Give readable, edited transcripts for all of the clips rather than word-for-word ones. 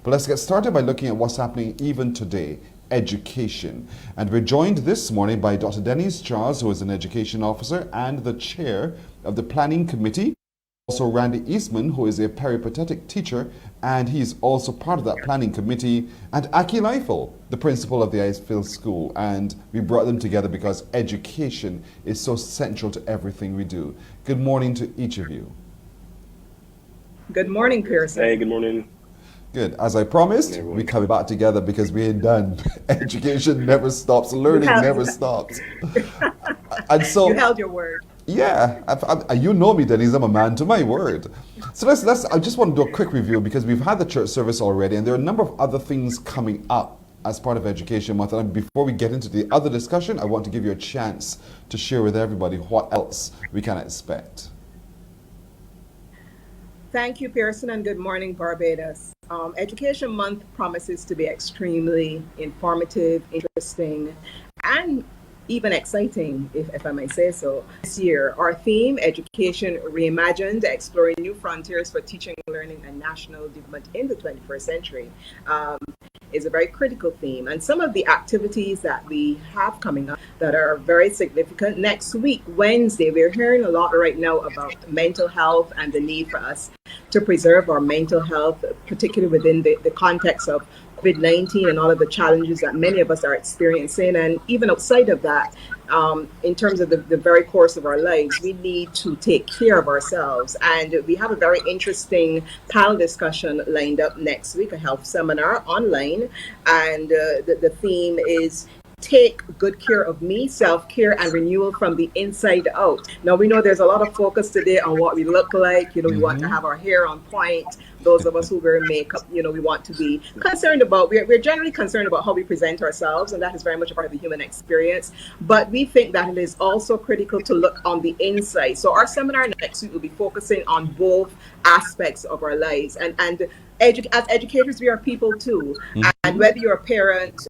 But let's get started by looking at what's happening even today. Education. And we're joined this morning by Dr. Denise Charles, who is an education officer and the chair of the planning committee. Also Randy Eastman, who is a peripatetic teacher, and he's also part of that planning committee, and Aki Leifel, the principal of the Icefield School. And we brought them together because education is so central to everything we do. Good morning to each of you. Good morning, Pearson. Hey, good morning. Good. As I promised, we come back together because we ain't done. Education never stops. Learning never stops. And so you held your word. Yeah, you know me, Denise. I'm a man to my word. So let's. I just want to do a quick review because we've had the church service already, and there are a number of other things coming up as part of Education Month. And before we get into the other discussion, I want to give you a chance to share with everybody what else we can expect. Thank you, Pearson, and good morning, Barbados. Education Month promises to be extremely informative, interesting, and even exciting, if I may say so. This year, our theme, Education Reimagined, Exploring New Frontiers for Teaching, Learning, and National Development in the 21st Century, is a very critical theme. And some of the activities that we have coming up that are very significant. Next week, Wednesday, we're hearing a lot right now about mental health and the need for us to preserve our mental health, particularly within the context of COVID-19 and all of the challenges that many of us are experiencing. And even outside of that, in terms of the very course of our lives, we need to take care of ourselves. And we have a very interesting panel discussion lined up next week, a health seminar online. And the theme is Take Good Care of Me, Self-Care and Renewal from the Inside Out. Now, we know there's a lot of focus today on what we look like. We want to have our hair on point. Those of us who wear makeup, we want to be concerned about, we're generally concerned about how we present ourselves, and that is very much a part of the human experience. But we think that it is also critical to look on the inside. So our seminar next week will be focusing on both aspects of our lives. And as educators, we are people too. And whether you're a parent,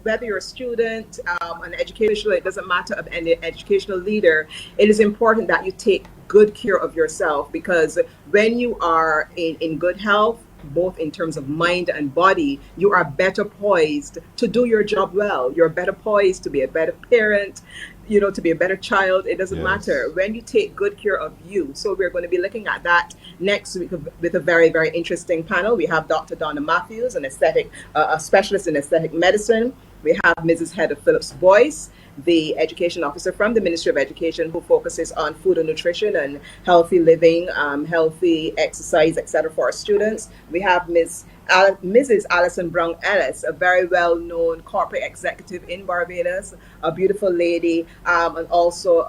whether you're a student, an educational, it doesn't matter, of any educational leader, it is important that you take good care of yourself, because when you are in good health, both in terms of mind and body, you are better poised to do your job well. You're better poised to be a better parent, to be a better child. It doesn't matter when you take good care of you. So we're going to be looking at that next week with a very, very interesting panel. We have Dr. Donna Matthews, an a specialist in aesthetic medicine. We have Mrs. Heather Phillips Boyce, the education officer from the Ministry of Education, who focuses on food and nutrition and healthy living, healthy exercise, etc. for our students. We have Mrs. Alison Brown Ellis, a very well-known corporate executive in Barbados, a beautiful lady, and also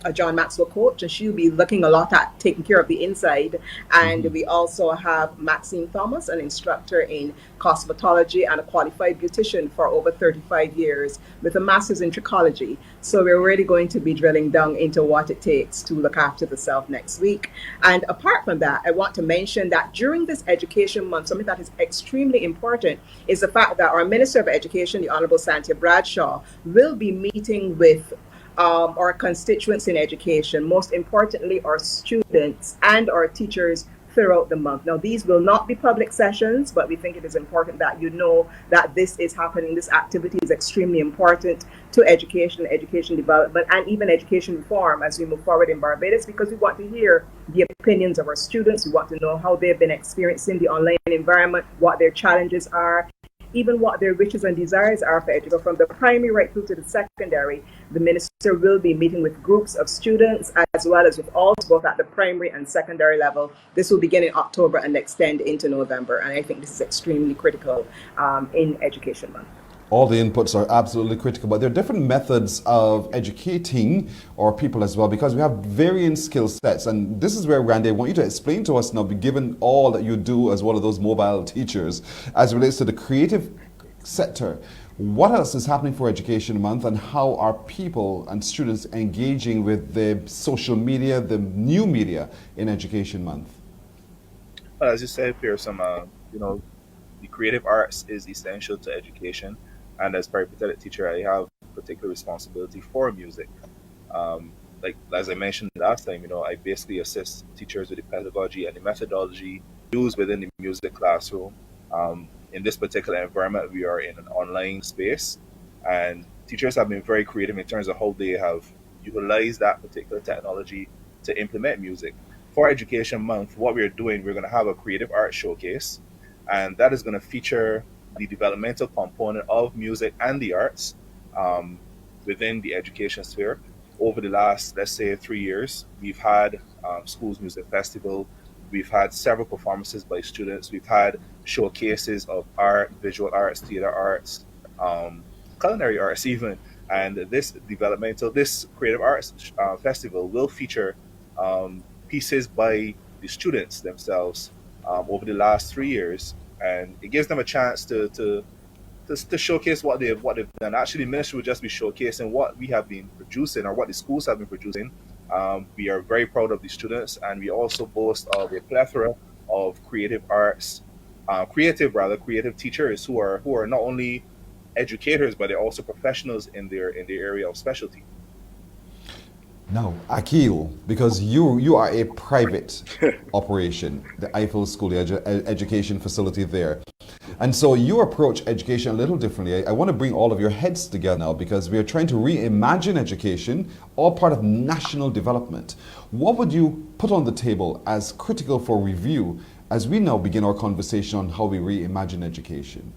a John Maxwell coach, and she'll be looking a lot at taking care of the inside. And we also have Maxine Thomas, an instructor in cosmetology and a qualified beautician for over 35 years with a master's in trichology. So we're really going to be drilling down into what it takes to look after the self next week. And apart from that, I want to mention that during this Education Month, something that is extremely important is the fact that our Minister of Education, the Honorable Santia Bradshaw, will be meeting with our constituents in education, most importantly our students and our teachers throughout the month. Now, these will not be public sessions, but we think it is important that you know that this is happening. This activity is extremely important to education development, and even education reform as we move forward in Barbados, because we want to hear the opinions of our students. We want to know how they've been experiencing the online environment, what their challenges are, even what their wishes and desires are for education. From the primary right through to the secondary, the minister will be meeting with groups of students as well as with all, both at the primary and secondary level. This will begin in October and extend into November. And I think this is extremely critical in Education Month. All the inputs are absolutely critical, but there are different methods of educating our people as well, because we have varying skill sets. And this is where, Randy, I want you to explain to us now, given all that you do as one of those mobile teachers, as it relates to the creative sector, what else is happening for Education Month, and how are people and students engaging with the social media, the new media in Education Month? As you said, Pearson, the creative arts is essential to education. And as peripatetic teacher, I have particular responsibility for music. Like as I mentioned last time, I basically assist teachers with the pedagogy and the methodology used within the music classroom. In this particular environment, we are in an online space, and teachers have been very creative in terms of how they have utilized that particular technology to implement music. For Education Month, what we're doing, we're going to have a creative art showcase, and that is going to feature the developmental component of music and the arts um, within the education sphere. Over the last, let's say, 3 years, we've had schools music festival. We've had several performances by students. We've had showcases of art, visual arts, theater arts, um, culinary arts, even. And this creative arts festival will feature pieces by the students themselves over the last 3 years, and it gives them a chance to showcase what they've done. Actually, ministry will just be showcasing what we have been producing or what the schools have been producing. We are very proud of the students, and we also boast of a plethora of creative teachers who are not only educators but they're also professionals in their area of specialty. Now, Akil, because you are a private operation, the Eiffel School, the education facility there. And so you approach education a little differently. I want to bring all of your heads together now because we are trying to reimagine education, all part of national development. What would you put on the table as critical for review as we now begin our conversation on how we reimagine education?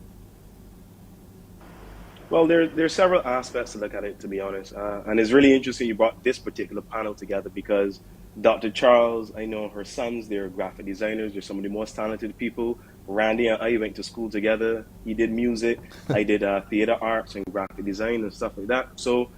Well, there's several aspects to look at it, to be honest. And it's really interesting you brought this particular panel together because Dr. Charles, I know her sons, they're graphic designers. They're some of the most talented people. Randy and I went to school together. He did music. I did theater arts and graphic design and stuff like that. So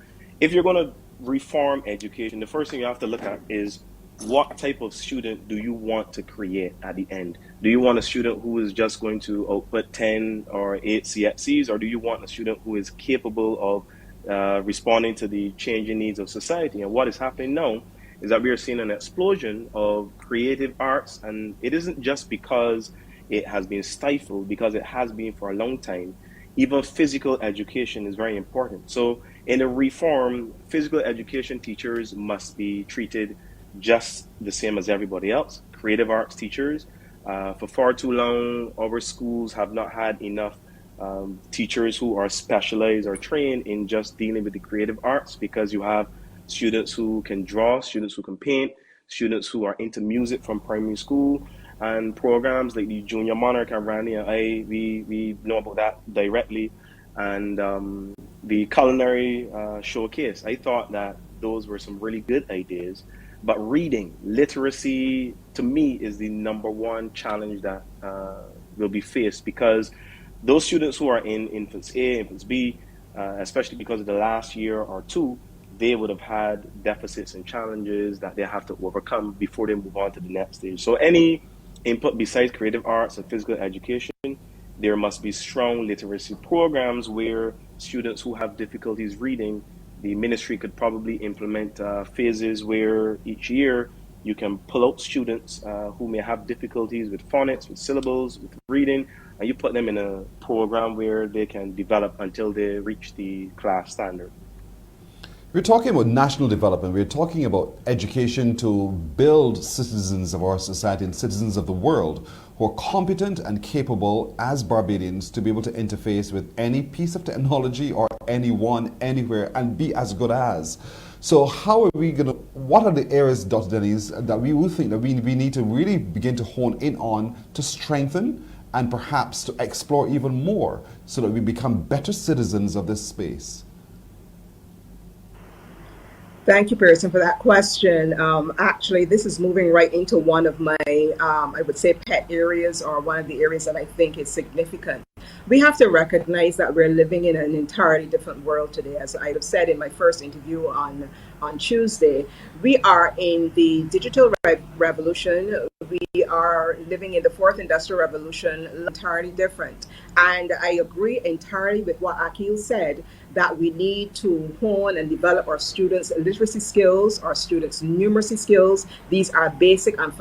if you're going to reform education, the first thing you have to look at is what type of student do you want to create at the end? Do you want a student who is just going to output 10 or 8 CXCs, or do you want a student who is capable of responding to the changing needs of society? And what is happening now is that we are seeing an explosion of creative arts, and it isn't just because it has been stifled, because it has been for a long time. Even physical education is very important. So in a reform, physical education teachers must be treated just the same as everybody else. Creative arts teachers, for far too long, our schools have not had enough teachers who are specialized or trained in just dealing with the creative arts, because you have students who can draw, students who can paint, students who are into music from primary school, and programs like the Junior Monarch and Randy and we know about that directly. And the culinary showcase, I thought that those were some really good ideas. But reading, literacy, to me, is the number one challenge that will be faced, because those students who are in Infants A, Infants B, especially because of the last year or two, they would have had deficits and challenges that they have to overcome before they move on to the next stage. So any input besides creative arts and physical education, there must be strong literacy programs where students who have difficulties reading, the ministry could probably implement phases where each year you can pull out students who may have difficulties with phonics, with syllables, with reading, and you put them in a program where they can develop until they reach the class standard. We're talking about national development. We're talking about education to build citizens of our society and citizens of the world who are competent and capable as Barbadians to be able to interface with any piece of technology or anyone, anywhere, and be as good as. So how are we going to, what are the areas, Dr. Denise, that we will think that we need to really begin to hone in on to strengthen and perhaps to explore even more so that we become better citizens of this space? Thank you, Pearson, for that question. Actually, this is moving right into one of my, I would say, pet areas, or one of the areas that I think is significant. We have to recognize that we're living in an entirely different world today. As I have said in my first interview on Tuesday, we are in the digital revolution. We are living in the fourth industrial revolution, entirely different. And I agree entirely with what Akil said, that we need to hone and develop our students' literacy skills, our students' numeracy skills. These are basic and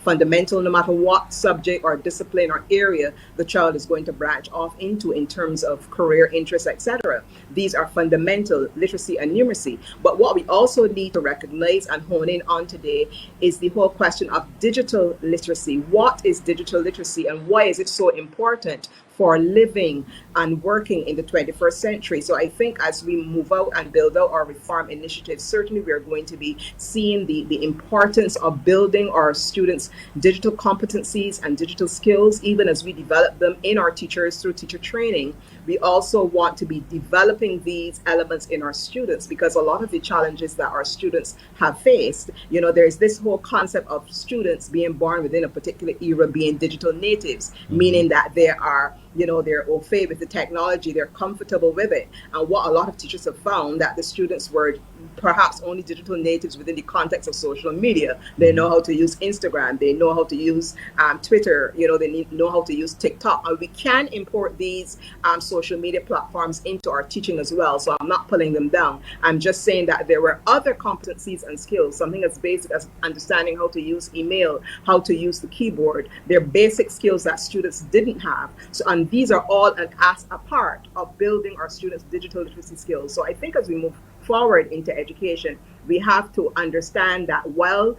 fundamental no matter what subject or discipline or area the child is going to branch off into in terms of career interests, etc. These are fundamental literacy and numeracy. But what we also need to recognize and hone in on today is the whole question of digital literacy. What is digital literacy and why is it so important for living and working in the 21st century? So I think as we move out and build out our reform initiatives, certainly we are going to be seeing the importance of building our students' digital competencies and digital skills, even as we develop them in our teachers through teacher training. We also want to be developing these elements in our students, because a lot of the challenges that our students have faced, there's this whole concept of students being born within a particular era being digital natives, meaning that they're au fait with the technology, they're comfortable with it. And what a lot of teachers have found, that the students were perhaps only digital natives within the context of social media. They know how to use Instagram, they know how to use Twitter, they know how to use TikTok. And we can import these social media platforms into our teaching as well. So I'm not pulling them down. I'm just saying that there were other competencies and skills, something as basic as understanding how to use email, how to use the keyboard. They're basic skills that students didn't have. So, and these are all a part of building our students' digital literacy skills. So I think as we move forward into education, we have to understand that while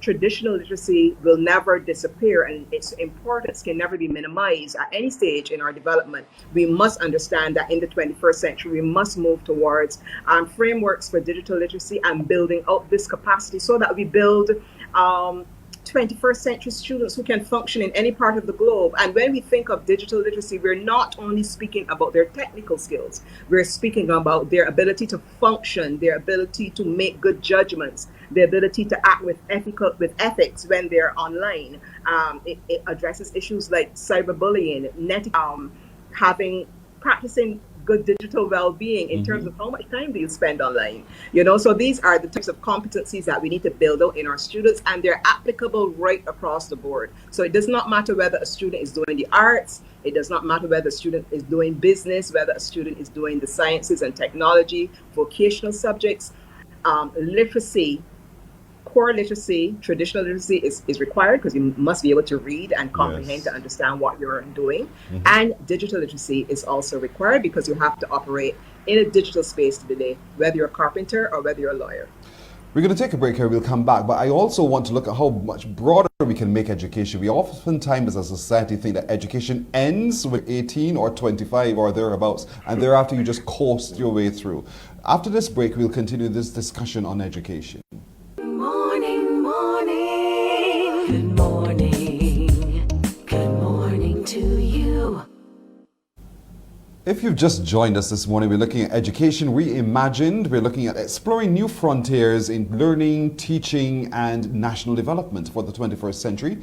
traditional literacy will never disappear and its importance can never be minimized at any stage in our development, we must understand that in the 21st century, we must move towards frameworks for digital literacy and building out this capacity so that we build 21st century students who can function in any part of the globe. And when we think of digital literacy, we're not only speaking about their technical skills, we're speaking about their ability to function, their ability to make good judgments, the ability to act with ethics when they're online. It addresses issues like cyberbullying, practicing good digital well-being in terms of how much time do you spend online. So these are the types of competencies that we need to build out in our students, and they're applicable right across the board. So it does not matter whether a student is doing the arts, it does not matter whether a student is doing business, whether a student is doing the sciences and technology, vocational subjects. Literacy, core literacy, traditional literacy is required, because you must be able to read and comprehend to understand what you're doing. And digital literacy is also required, because you have to operate in a digital space today, whether you're a carpenter or whether you're a lawyer. We're going to take a break here, we'll come back, but I also want to look at how much broader we can make education. We oftentimes as a society think that education ends with 18 or 25 or thereabouts, and thereafter you just coast your way through. After this break, we'll continue this discussion on education. Morning, morning. Good morning. Good morning to you. If you've just joined us this morning, we're looking at education reimagined. We're looking at exploring new frontiers in learning, teaching, and national development for the 21st century.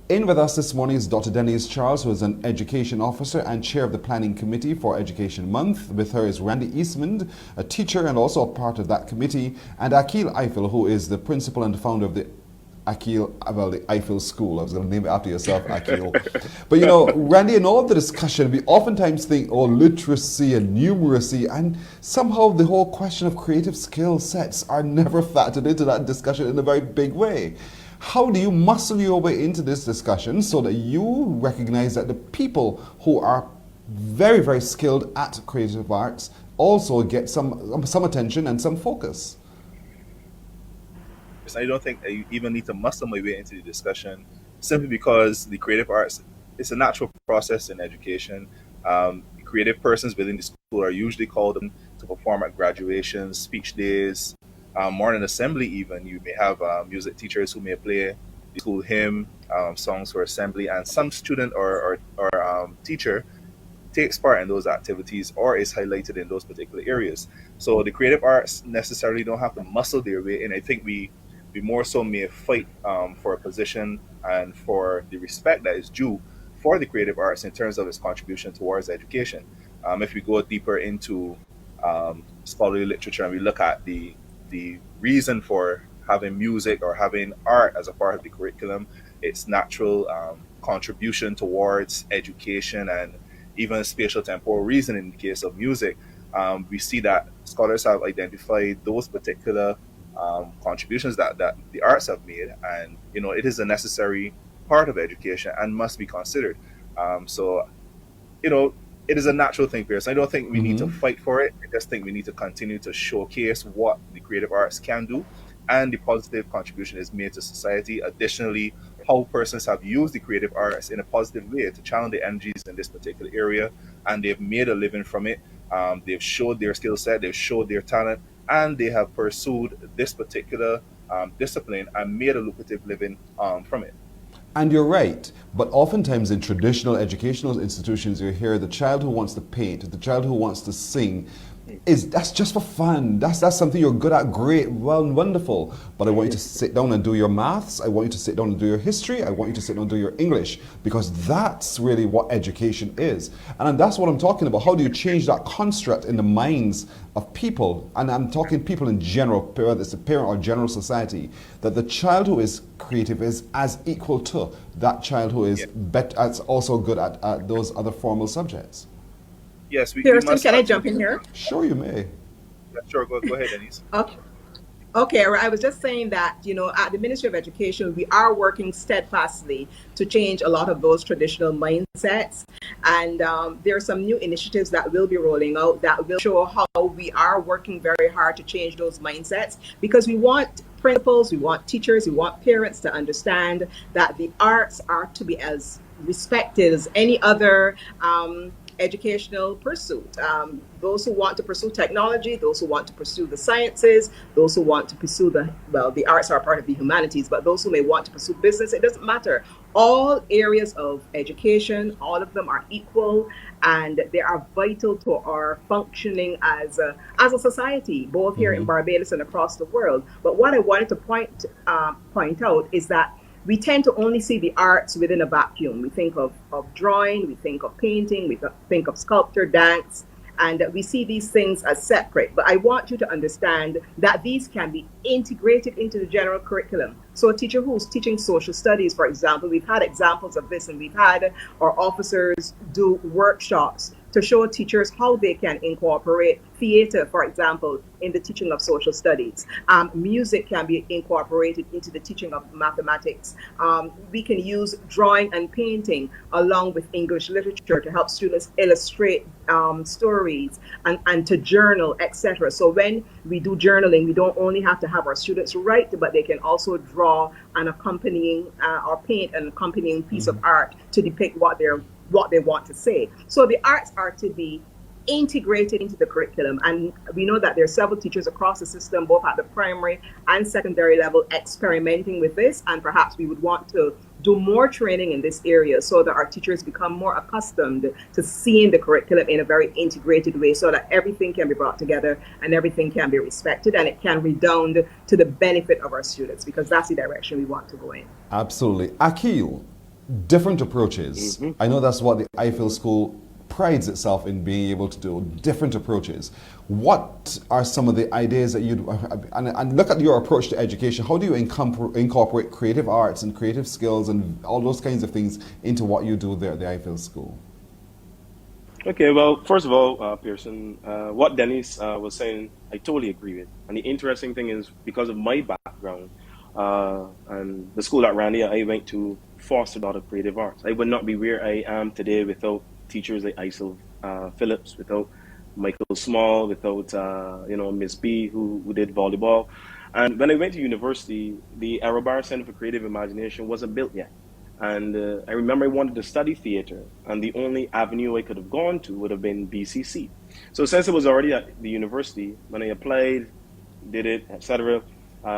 In with us this morning is Dr. Denise Charles, who is an education officer and chair of the planning committee for Education Month. With her is Randy Eastman, a teacher and also a part of that committee, and Akil Eiffel, who is the principal and founder of the Eiffel School. I was going to name it after yourself, Akil. But Randy, in all the discussion, we oftentimes think, literacy and numeracy, and somehow the whole question of creative skill sets are never factored into that discussion in a very big way. How do you muscle your way into this discussion so that you recognize that the people who are very, very skilled at creative arts also get some attention and some focus? I don't think I even need to muscle my way into the discussion, simply because the creative arts is a natural process in education. Creative persons within the school are usually called to perform at graduations, speech days, morning assembly even. You may have music teachers who may play the school hymn, songs for assembly, and some student or teacher takes part in those activities or is highlighted in those particular areas. So the creative arts necessarily don't have to muscle their way in. I think we more so may fight for a position and for the respect that is due for the creative arts in terms of its contribution towards education. If we go deeper into scholarly literature and we look at the reason for having music or having art as a part of the curriculum, its natural contribution towards education and even spatial temporal reason in the case of music, we see that scholars have identified those particular contributions that the arts have made, and it is a necessary part of education and must be considered. So you know, it is a natural thing, Pierce. I don't think we need to Mm-hmm. fight for it. I just think we need to continue to showcase what the creative arts can do and the positive contribution is made to society. Additionally, how persons have used the creative arts in a positive way to channel their energies in this particular area, and they've made a living from it. They've showed their skill set, they've showed their talent, and they have pursued this particular discipline and made a lucrative living from it. And you're right, but oftentimes in traditional educational institutions, you hear the child who wants to paint, the child who wants to sing, that's just for fun. That's something you're good at. Great, well, wonderful. But I want you to sit down and do your maths. I want you to sit down and do your history. I want you to sit down and do your English, because that's really what education is. And that's what I'm talking about. How do you change that construct in the minds of people? And I'm talking people in general, whether it's a parent or general society, that the child who is creative is as equal to that child who is that's also good at those other formal subjects. Yes, we Pearson, must can I jump in absolutely. here? Sure, you may. Yeah, sure, go ahead, Denise. Okay. Okay, I was just saying that, at the Ministry of Education, we are working steadfastly to change a lot of those traditional mindsets. And there are some new initiatives that will be rolling out that will show how we are working very hard to change those mindsets, because we want principals, we want teachers, we want parents to understand that the arts are to be as respected as any other educational pursuit. Those who want to pursue technology, those who want to pursue the sciences, those who want to pursue the arts are part of the humanities, but those who may want to pursue business, it doesn't matter. All areas of education, all of them are equal, and they are vital to our functioning as a society, both here in Barbados and across the world. But what I wanted to point out is that we tend to only see the arts within a vacuum. We think of drawing, we think of painting, we think of sculpture, dance, and we see these things as separate. But I want you to understand that these can be integrated into the general curriculum. So a teacher who's teaching social studies, for example, we've had examples of this, and we've had our officers do workshops to show teachers how they can incorporate theater, for example, in the teaching of social studies. Music can be incorporated into the teaching of mathematics. We can use drawing and painting along with English literature to help students illustrate stories and to journal, etc. So when we do journaling, we don't only have to have our students write, but they can also draw an accompanying or paint an accompanying piece of art to depict what they want to say. So the arts are to be integrated into the curriculum, and we know that there are several teachers across the system, both at the primary and secondary level, experimenting with this, and perhaps we would want to do more training in this area so that our teachers become more accustomed to seeing the curriculum in a very integrated way, so that everything can be brought together and everything can be respected, and it can redound to the benefit of our students, because that's the direction we want to go in. Absolutely. Akil, different approaches. I know that's what the Eiffel School prides itself in being able to do, different approaches. What are some of the ideas that you'd, and look at your approach to education, how do you incorporate creative arts and creative skills and all those kinds of things into what you do there at the Eiffel School? Okay, well, first of all, Pearson, what Dennis was saying, I totally agree with. And the interesting thing is, because of my background and the school that ran here, I went to foster a lot of creative arts. I would not be where I am today without teachers like Isel Phillips, without Michael Small, without Miss B, who did volleyball. And when I went to university, the Arabar Center for Creative Imagination wasn't built yet. And I remember I wanted to study theater, and the only avenue I could have gone to would have been BCC. So since it was already at the university, when I applied, did it, etc.,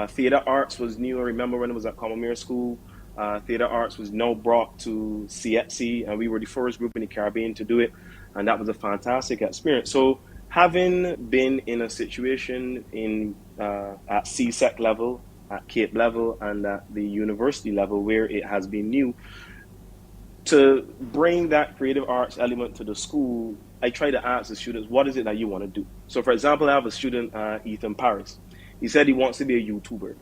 theater arts was new. I remember when it was at Commonwealth School, theater arts was now brought to CETC, and we were the first group in the Caribbean to do it, and that was a fantastic experience. So having been in a situation at CSEC level, at Cape level, and at the university level where it has been new, to bring that creative arts element to the school, I try to ask the students, what is it that you want to do? So for example, I have a student, Ethan Paris. He said he wants to be a YouTuber.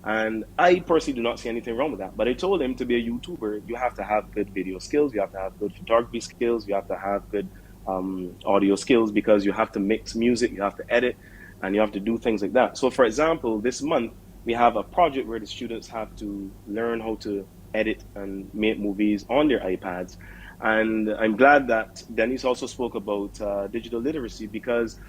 And I personally do not see anything wrong with that. But I told him, to be a YouTuber, you have to have good video skills, you have to have good photography skills, you have to have good audio skills, because you have to mix music, you have to edit. and you have to do things like that. So, for example, this month we have a project where the students have to learn how to edit and make movies on their iPads. And I'm glad that Denise also spoke about digital literacy, because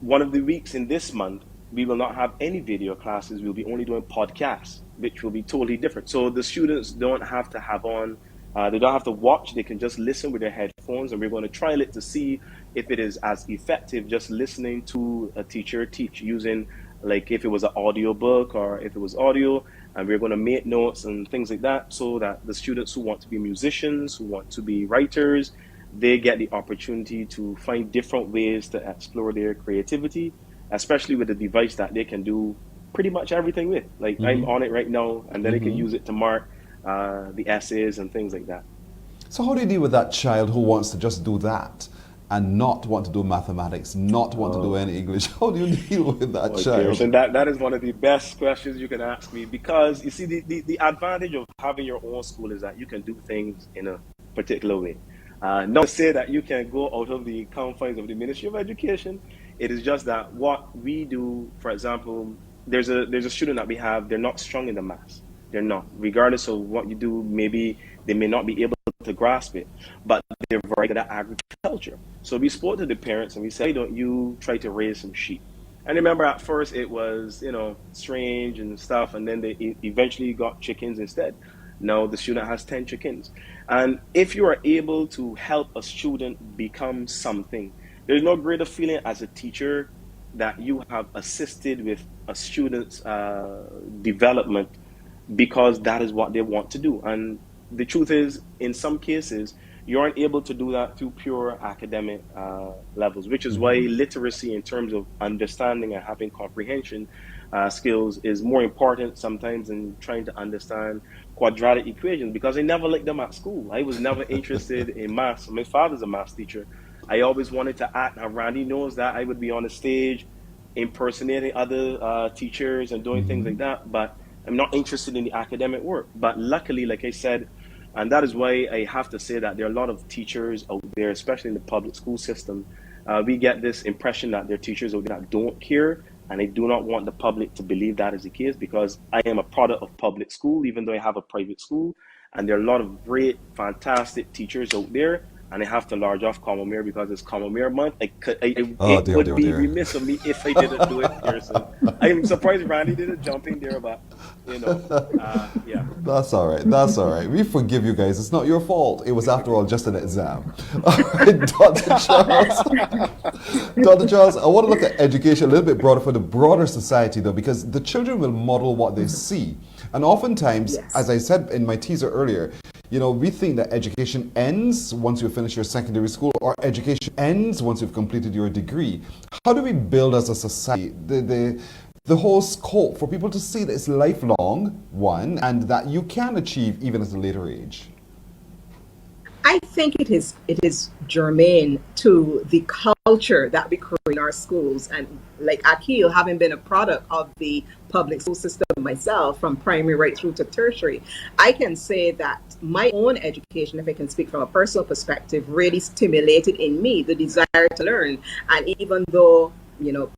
one of the weeks in this month, we will not have any video classes. We'll be only doing podcasts, which will be totally different. So the students don't have to have on, they don't have to watch. They can just listen with their headphones, and we're going to trial it to see if it is as effective just listening to a teacher teach, using like if it was an audio book or if it was audio, and we're going to make notes and things like that, so that the students who want to be musicians, who want to be writers, they get the opportunity to find different ways to explore their creativity, especially with a device that they can do pretty much everything with. Like I'm on it right now, and then they can use it to mark the essays and things like that. So how do you deal with that child who wants to just do that and not want to do mathematics, not want to do any English? How do you deal with that child? And that is one of the best questions you can ask me, because you see, the advantage of having your own school is that you can do things in a particular way. Not to say that you can go out of the confines of the Ministry of Education. It is just that what we do, for example, there's a student that we have, they're not strong in the maths. They're not. Regardless of what you do, maybe they may not be able to grasp it, but they're very good at agriculture. So we spoke to the parents and we said, "Why don't you try to raise some sheep?" And remember, at first it was, strange and stuff, and then they eventually got chickens instead. Now the student has 10 chickens. And if you are able to help a student become something, there's no greater feeling as a teacher that you have assisted with a student's development, because that is what they want to do. And the truth is, in some cases, you aren't able to do that through pure academic levels, which is why literacy in terms of understanding and having comprehension skills is more important sometimes than trying to understand quadratic equations, because I never liked them at school. I was never interested in maths. My father's a maths teacher. I always wanted to act, and Randy knows that. I would be on the stage impersonating other teachers and doing things like that, but I'm not interested in the academic work. But luckily, like I said, and that is why I have to say that there are a lot of teachers out there, especially in the public school system. We get this impression that there are teachers out there that don't care, and I do not want the public to believe that is the case, because I am a product of public school, even though I have a private school, and there are a lot of great, fantastic teachers out there. And I have to large off Commonwealth because it's Commonwealth month. It would be remiss of me if I didn't do it here. So I'm surprised Randy didn't jump in there, but yeah. That's all right. That's all right. We forgive you guys. It's not your fault. It was, after all, just an exam. All right, Dr. Charles. Dr. Charles, I want to look at education a little bit broader for the broader society, though, because the children will model what they see. And oftentimes, as I said in my teaser earlier, we think that education ends once you finish your secondary school, or education ends once you've completed your degree. How do we build as a society the whole scope for people to see that it's lifelong, one, and that you can achieve even at a later age? I think it is germane to the culture that we create in our schools. And like Akil, having been a product of the public school system myself, from primary right through to tertiary, I can say that my own education, if I can speak from a personal perspective, really stimulated in me the desire to learn. And even though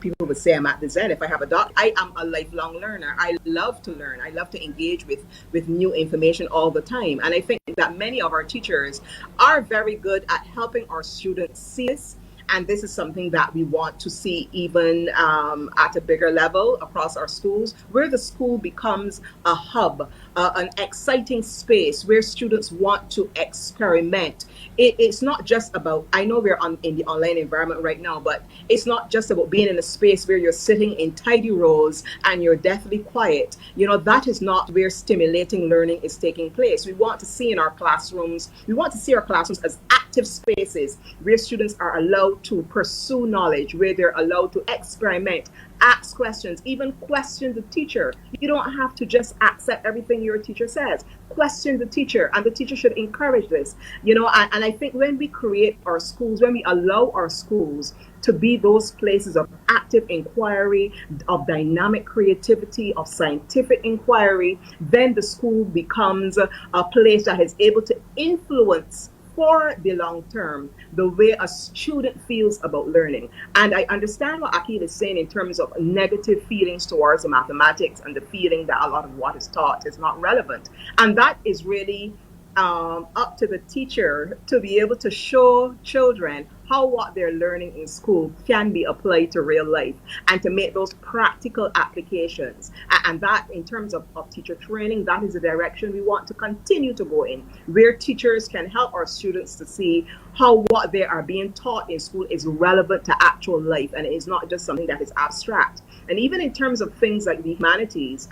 people would say I'm at the zen, if I have a doctor, I am a lifelong learner. I love to learn. I love to engage with new information all the time. And I think that many of our teachers are very good at helping our students see this. And this is something that we want to see even at a bigger level across our schools, where the school becomes a hub, an exciting space where students want to experiment. It's not just about, I know we're in the online environment right now, but it's not just about being in a space where you're sitting in tidy rows and you're deathly quiet. That is not where stimulating learning is taking place. We want to see our classrooms as active spaces where students are allowed to pursue knowledge, where they're allowed to experiment, ask questions, even question the teacher. You don't have to just accept everything your teacher says. Question the teacher, and the teacher should encourage this. And I think when we create our schools, when we allow our schools to be those places of active inquiry, of dynamic creativity, of scientific inquiry, then the school becomes a place that is able to influence for the long term, the way a student feels about learning. And I understand what Akil is saying in terms of negative feelings towards the mathematics and the feeling that a lot of what is taught is not relevant. And that is really up to the teacher to be able to show children how what they're learning in school can be applied to real life and to make those practical applications. And that, in terms of teacher training, that is the direction we want to continue to go in, where teachers can help our students to see how what they are being taught in school is relevant to actual life and it is not just something that is abstract. And even in terms of things like the humanities,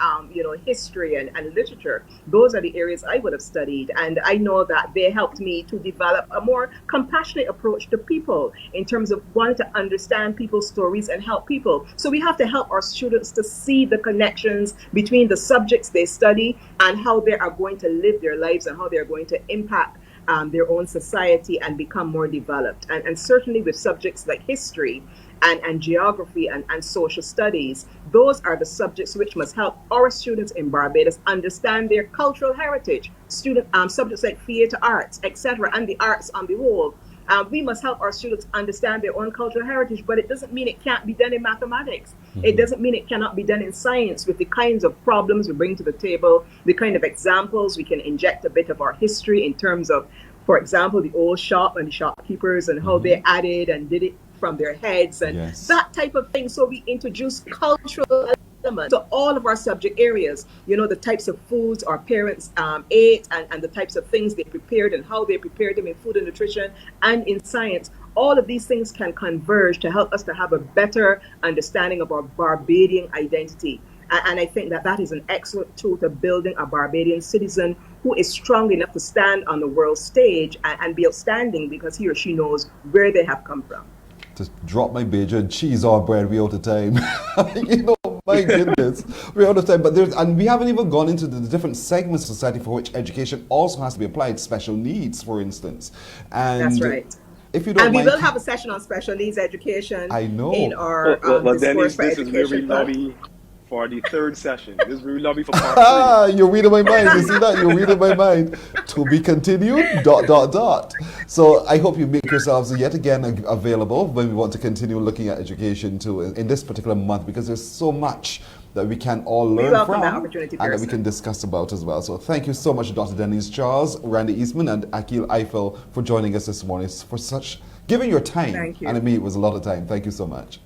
history and literature, those are the areas I would have studied. And I know that they helped me to develop a more compassionate approach to people in terms of wanting to understand people's stories and help people. So we have to help our students to see the connections between the subjects they study and how they are going to live their lives and how they're going to impact their own society and become more developed. And certainly with subjects like history and geography and social studies, those are the subjects which must help our students in Barbados understand their cultural heritage. Subjects like theatre arts, etc., and the arts on the whole. We must help our students understand their own cultural heritage, but it doesn't mean it can't be done in mathematics. It doesn't mean it cannot be done in science with the kinds of problems we bring to the table, the kind of examples we can inject a bit of our history in terms of, for example, the old shop and the shopkeepers and how they added and did it from their heads and that type of thing. So we introduce cultural elements to all of our subject areas. The types of foods our parents ate and the types of things they prepared and how they prepared them in food and nutrition and in science. All of these things can converge to help us to have a better understanding of our Barbadian identity. And I think that is an excellent tool to building a Barbadian citizen who is strong enough to stand on the world stage and be outstanding because he or she knows where they have come from. To drop my bacon and cheese on bread, we're out of time. My goodness, we're out of time. But we haven't even gone into the different segments of society for which education also has to be applied. Special needs, for instance. And that's right. If you don't and mind, we will have a session on special needs education. I know. In our Dennis, this is where we lobby for the third session. This is where we lobby for part 3. You're reading my mind. You see that? You're reading my mind. To be continued, ... So I hope you make yourselves yet again available when we want to continue looking at education too in this particular month, because there's so much that we can all learn from that opportunity, and that we can discuss about as well. So thank you so much, Dr. Denise Charles, Randy Eastman, and Akil Eiffel for joining us this morning, for giving your time. Thank you. And I mean, it was a lot of time. Thank you so much.